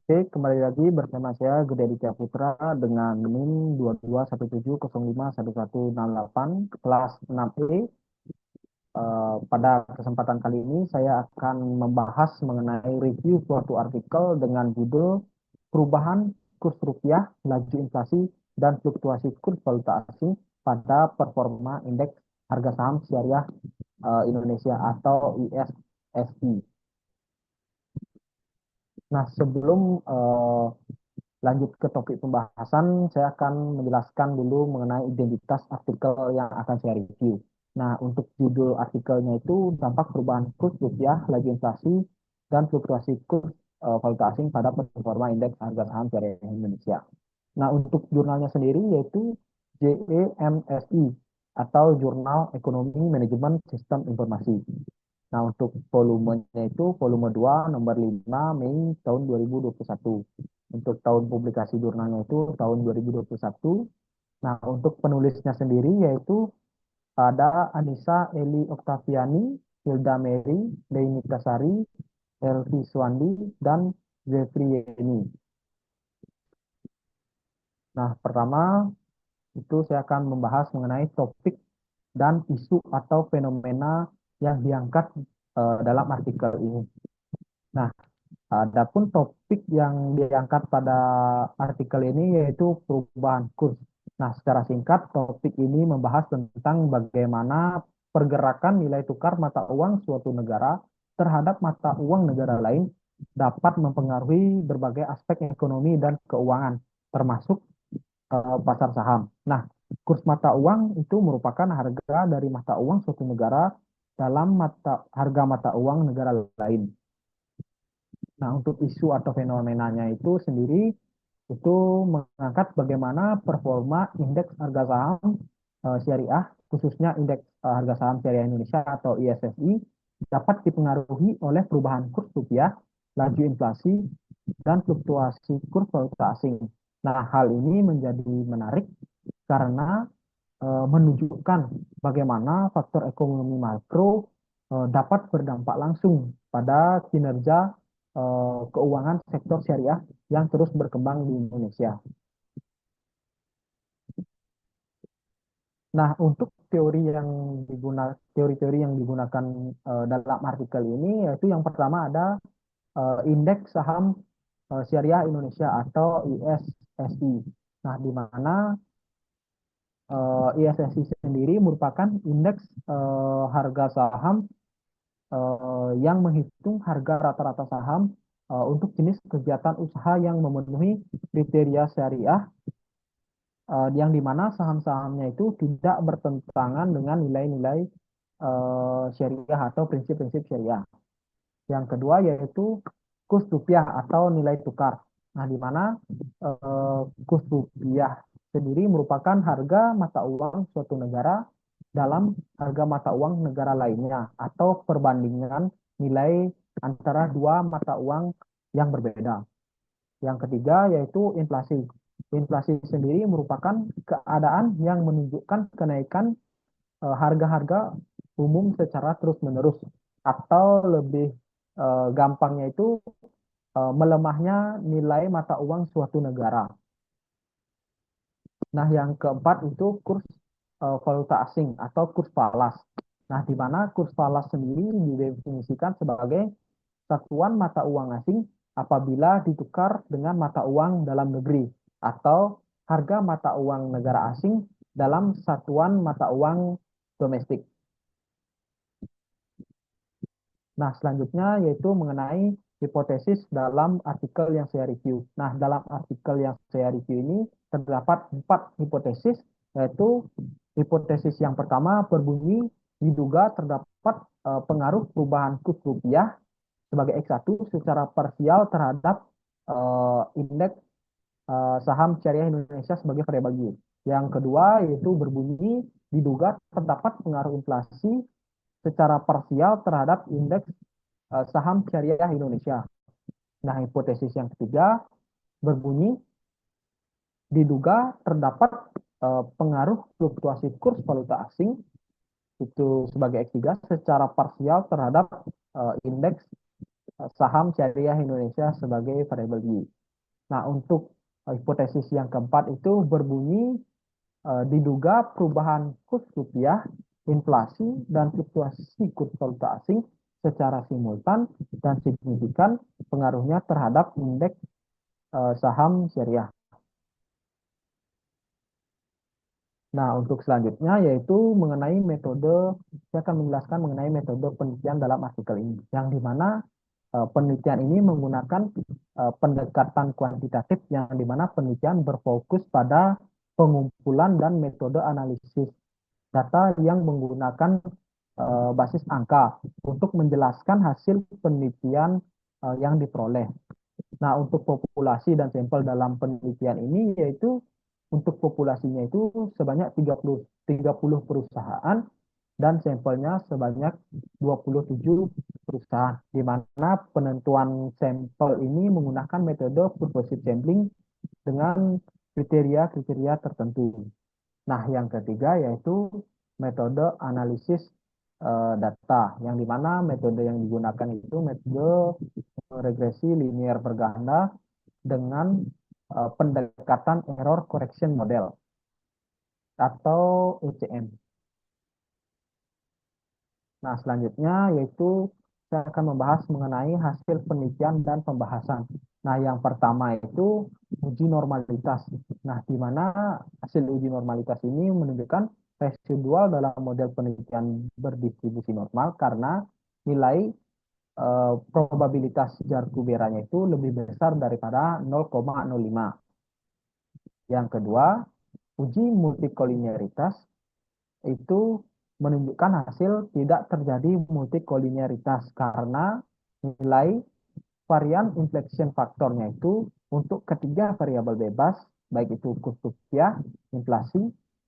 Oke, kembali lagi bersama saya Gede Aditya Putra dengan NIM 2217051168 kelas 6E. Pada kesempatan kali ini saya akan membahas mengenai review suatu artikel dengan judul Perubahan Kurs Rupiah, Laju Inflasi, dan Fluktuasi Kurs Valuta Asing pada Performa Indeks Harga Saham Syariah Indonesia atau ISSI. Nah, sebelum lanjut ke topik pembahasan, saya akan menjelaskan dulu mengenai identitas artikel yang akan saya review. Nah, untuk judul artikelnya itu dampak perubahan kurs rupiah, laju inflasi, dan fluktuasi kurs valuta asing pada performa indeks harga saham syariah Indonesia. Nah, untuk jurnalnya sendiri yaitu JEMSI atau Jurnal Ekonomi Manajemen Sistem Informasi. Nah, untuk volumenya itu volume 2 nomor 5 Mei tahun 2021. Untuk tahun publikasi jurnalnya itu tahun 2021. Nah, untuk penulisnya sendiri yaitu ada Anissa Eli Oktaviani, Hilda Mary, Deini Tasari, Elvi Swandi, dan Jeffrey Yeni. Nah, pertama itu saya akan membahas mengenai topik dan isu atau fenomena yang diangkat dalam artikel ini. Nah, adapun topik yang diangkat pada artikel ini yaitu perubahan kurs. Nah, secara singkat, topik ini membahas tentang bagaimana pergerakan nilai tukar mata uang suatu negara terhadap mata uang negara lain dapat mempengaruhi berbagai aspek ekonomi dan keuangan, termasuk pasar saham. Nah, kurs mata uang itu merupakan harga dari mata uang suatu negara dalam harga mata uang negara lain. Nah, untuk isu atau fenomenanya itu sendiri itu mengangkat bagaimana performa indeks harga saham syariah, khususnya indeks harga saham syariah Indonesia atau ISSI, dapat dipengaruhi oleh perubahan kurs rupiah, laju inflasi, dan fluktuasi kurs valuta asing. Nah, hal ini menjadi menarik karena menunjukkan bagaimana faktor ekonomi makro dapat berdampak langsung pada kinerja keuangan sektor syariah yang terus berkembang di Indonesia. Nah, untuk teori-teori yang digunakan dalam artikel ini yaitu yang pertama ada indeks saham syariah Indonesia atau ISSI. Nah, di mana ISSI sendiri merupakan indeks harga saham yang menghitung harga rata-rata saham untuk jenis kegiatan usaha yang memenuhi kriteria syariah, yang dimana saham-sahamnya itu tidak bertentangan dengan nilai-nilai syariah atau prinsip-prinsip syariah. Yang kedua yaitu kurs rupiah atau nilai tukar. Nah, di mana kurs rupiah sendiri merupakan harga mata uang suatu negara dalam harga mata uang negara lainnya atau perbandingan nilai antara dua mata uang yang berbeda. Yang ketiga yaitu inflasi. Inflasi sendiri merupakan keadaan yang menunjukkan kenaikan harga-harga umum secara terus-menerus atau lebih gampangnya itu melemahnya nilai mata uang suatu negara. Nah, yang keempat itu kurs valuta asing atau kurs falas. Nah, di mana kurs falas sendiri didefinisikan sebagai satuan mata uang asing apabila ditukar dengan mata uang dalam negeri atau harga mata uang negara asing dalam satuan mata uang domestik. Nah, selanjutnya yaitu mengenai hipotesis dalam artikel yang saya review. Nah, dalam artikel yang saya review ini terdapat 4 hipotesis, yaitu hipotesis yang pertama berbunyi diduga terdapat pengaruh perubahan kurs rupiah sebagai X1 secara parsial terhadap indeks saham syariah Indonesia sebagai variabel yield. Yang kedua yaitu berbunyi diduga terdapat pengaruh inflasi secara parsial terhadap indeks saham syariah Indonesia. Nah, hipotesis yang ketiga berbunyi diduga terdapat pengaruh fluktuasi kurs valuta asing itu sebagai X3 secara parsial terhadap indeks saham syariah Indonesia sebagai variabel Y. Nah, untuk hipotesis yang keempat itu berbunyi diduga perubahan kurs rupiah, inflasi, dan fluktuasi kurs valuta asing secara simultan dan signifikan pengaruhnya terhadap indeks saham syariah. Nah, untuk selanjutnya yaitu mengenai metode, saya akan menjelaskan mengenai metode penelitian dalam artikel ini, yang dimana penelitian ini menggunakan pendekatan kuantitatif, yang dimana penelitian berfokus pada pengumpulan dan metode analisis data yang menggunakan basis angka untuk menjelaskan hasil penelitian yang diperoleh. Nah, untuk populasi dan sampel dalam penelitian ini yaitu untuk populasinya itu sebanyak 30 perusahaan dan sampelnya sebanyak 27 perusahaan, di mana penentuan sampel ini menggunakan metode purposive sampling dengan kriteria-kriteria tertentu. Nah, yang ketiga yaitu metode analisis data, yang dimana metode yang digunakan itu metode regresi linier berganda dengan pendekatan error correction model atau ECM. Nah, selanjutnya yaitu saya akan membahas mengenai hasil penelitian dan pembahasan. Nah, yang pertama itu uji normalitas. Nah, di mana hasil uji normalitas ini menunjukkan residual dalam model penelitian berdistribusi normal karena nilai probabilitas Jarku-Beranya itu lebih besar daripada 0,05. Yang kedua, uji multikolinearitas itu menunjukkan hasil tidak terjadi multikolinearitas karena nilai varian inflection faktornya itu untuk ketiga variabel bebas, baik itu kurs rupiah, inflasi,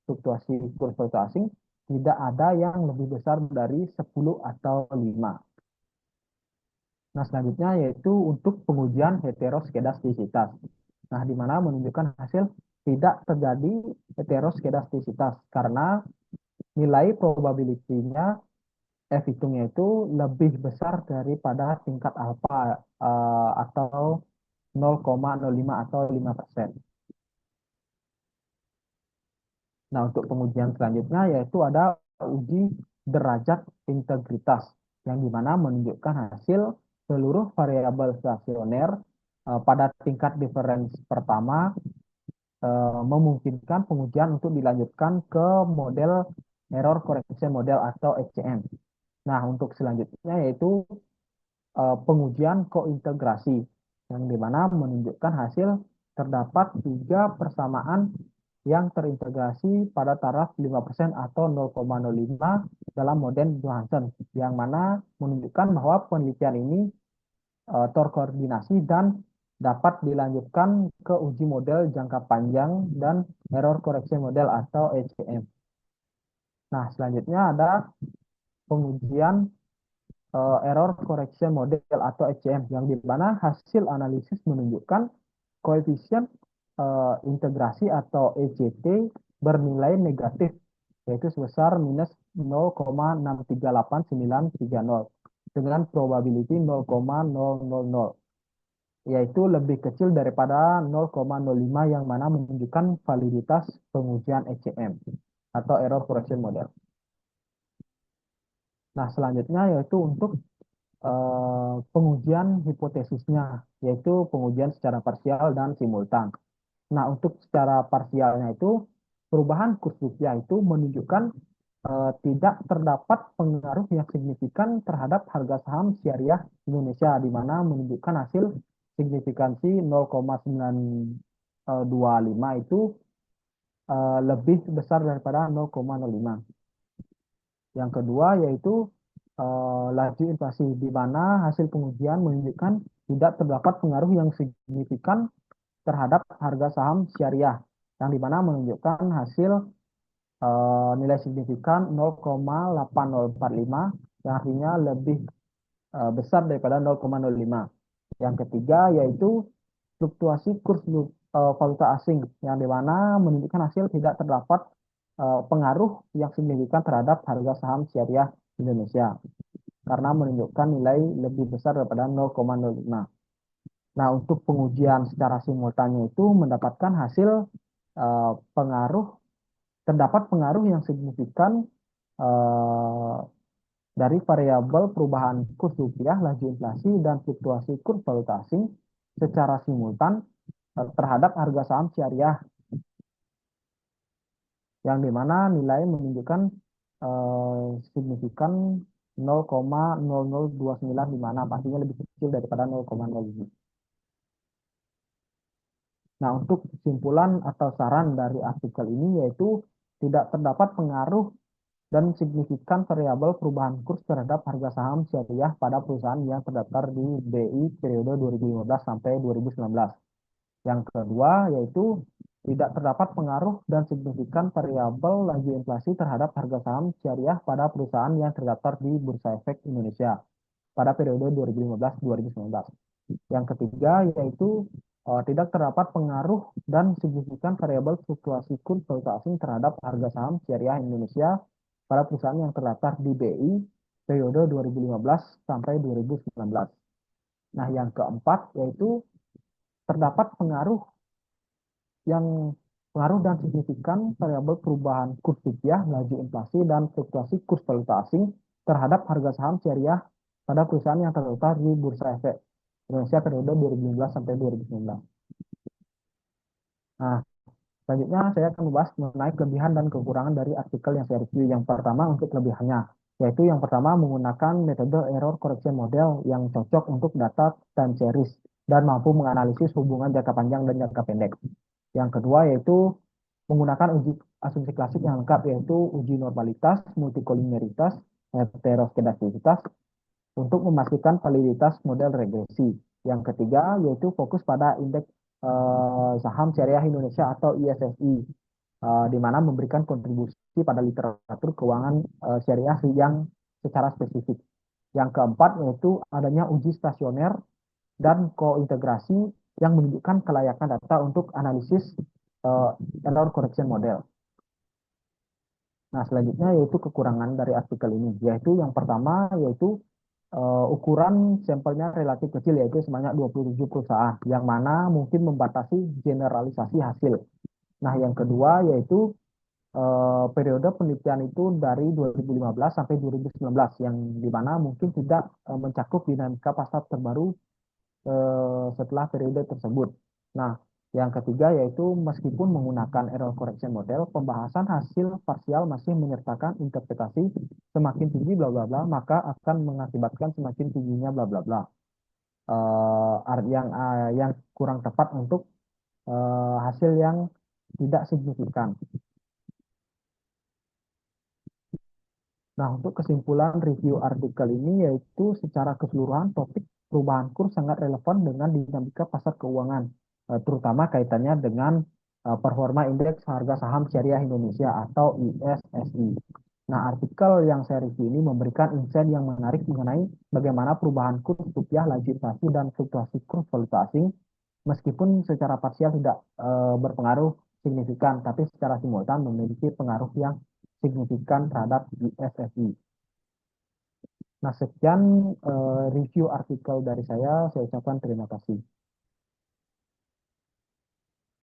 fluktuasi kurs valuta asing, tidak ada yang lebih besar dari 10 atau 5. Nah, selanjutnya yaitu untuk pengujian heteroskedastisitas. Nah, di mana menunjukkan hasil tidak terjadi heteroskedastisitas karena nilai probability-nya F hitungnya itu lebih besar daripada tingkat alfa atau 0,05 atau 5%. Nah, untuk pengujian selanjutnya yaitu ada uji derajat integritas, yang dimana menunjukkan hasil seluruh variabel stasioner pada tingkat difference pertama memungkinkan pengujian untuk dilanjutkan ke model error correction model atau ECM. Nah, untuk selanjutnya yaitu pengujian kointegrasi, yang dimana menunjukkan hasil terdapat 3 persamaan yang terintegrasi pada taraf 5% atau 0,05 dalam model Johansen, yang mana menunjukkan bahwa penelitian ini terkoordinasi dan dapat dilanjutkan ke uji model jangka panjang dan error correction model atau ECM. Nah, selanjutnya ada pengujian error correction model atau ECM, yang dimana hasil analisis menunjukkan koefisien integrasi atau ECT bernilai negatif, yaitu sebesar minus 0,638930 dengan probability 0,000, yaitu lebih kecil daripada 0,05, yang mana menunjukkan validitas pengujian ECM atau error correction model. Nah, selanjutnya yaitu untuk pengujian hipotesisnya, yaitu pengujian secara parsial dan simultan. Nah, untuk secara parsialnya itu perubahan kurs rupiah itu menunjukkan tidak terdapat pengaruh yang signifikan terhadap harga saham syariah Indonesia, di mana menunjukkan hasil signifikansi 0,925 itu lebih besar daripada 0,05. Yang kedua yaitu laju inflasi, di mana hasil pengujian menunjukkan tidak terdapat pengaruh yang signifikan terhadap harga saham syariah, yang dimana menunjukkan hasil nilai signifikan 0,8045, yang artinya lebih besar daripada 0,05. Yang ketiga yaitu fluktuasi kurs valuta asing, yang dimana menunjukkan hasil tidak terdapat pengaruh yang signifikan terhadap harga saham syariah Indonesia. karena menunjukkan nilai lebih besar daripada 0,05. Nah, untuk pengujian secara simultannya itu mendapatkan hasil eh, pengaruh, terdapat pengaruh yang signifikan eh, dari variabel perubahan kurs rupiah, laju inflasi, dan fluktuasi kurs valuta asing secara simultan terhadap harga saham syariah, yang dimana nilai menunjukkan signifikan 0,0029, di mana pastinya lebih kecil daripada 0,05. Nah, untuk kesimpulan atau saran dari artikel ini yaitu tidak terdapat pengaruh dan signifikan variabel perubahan kurs terhadap harga saham syariah pada perusahaan yang terdaftar di BI periode 2015 sampai 2019. Yang kedua yaitu tidak terdapat pengaruh dan signifikan variabel laju inflasi terhadap harga saham syariah pada perusahaan yang terdaftar di Bursa Efek Indonesia pada periode 2015-2019. Yang ketiga yaitu tidak terdapat pengaruh dan signifikan variabel fluktuasi kurs valuta asing terhadap harga saham syariah Indonesia pada perusahaan yang terdaftar di BI periode 2015 sampai 2019. Nah, yang keempat yaitu terdapat yang pengaruh dan signifikan variabel perubahan kurs rupiah, laju inflasi, dan fluktuasi kurs valuta asing terhadap harga saham syariah pada perusahaan yang terdaftar di Bursa Efek Indonesia periode 2015 sampai 2019. Nah, selanjutnya saya akan membahas mengenai kelebihan dan kekurangan dari artikel yang saya review. Yang pertama untuk kelebihannya, yaitu yang pertama menggunakan metode error correction model yang cocok untuk data time series dan mampu menganalisis hubungan jangka panjang dan jangka pendek. Yang kedua yaitu menggunakan uji asumsi klasik yang lengkap, yaitu uji normalitas, multikoliniaritas, heteroskedastisitas untuk memastikan validitas model regresi. Yang ketiga yaitu fokus pada indeks saham syariah Indonesia atau ISSI, di mana memberikan kontribusi pada literatur keuangan syariah yang secara spesifik. Yang keempat yaitu adanya uji stasioner dan kointegrasi yang menunjukkan kelayakan data untuk analisis error correction model. Nah, selanjutnya yaitu kekurangan dari artikel ini, yaitu yang pertama yaitu ukuran sampelnya relatif kecil, yaitu sebanyak 27 perusahaan, yang mana mungkin membatasi generalisasi hasil. Nah, yang kedua yaitu periode penelitian itu dari 2015 sampai 2019, yang dimana mungkin tidak mencakup dinamika pasar terbaru setelah periode tersebut. Nah, yang ketiga yaitu meskipun menggunakan error correction model, pembahasan hasil parsial masih menyertakan interpretasi semakin tinggi bla bla bla, maka akan mengakibatkan semakin tingginya bla bla bla. Yang kurang tepat untuk hasil yang tidak signifikan. Nah, untuk kesimpulan review artikel ini yaitu secara keseluruhan topik perubahan kurs sangat relevan dengan dinamika pasar keuangan, terutama kaitannya dengan performa indeks harga saham syariah Indonesia atau ISSI. Nah, artikel yang saya review ini memberikan insight yang menarik mengenai bagaimana perubahan kurs rupiah, laju inflasi, dan fluktuasi kurs valuta asing meskipun secara parsial tidak berpengaruh signifikan, tapi secara simultan memiliki pengaruh yang signifikan terhadap ISSI. Nah, sekian review artikel dari saya ucapkan terima kasih.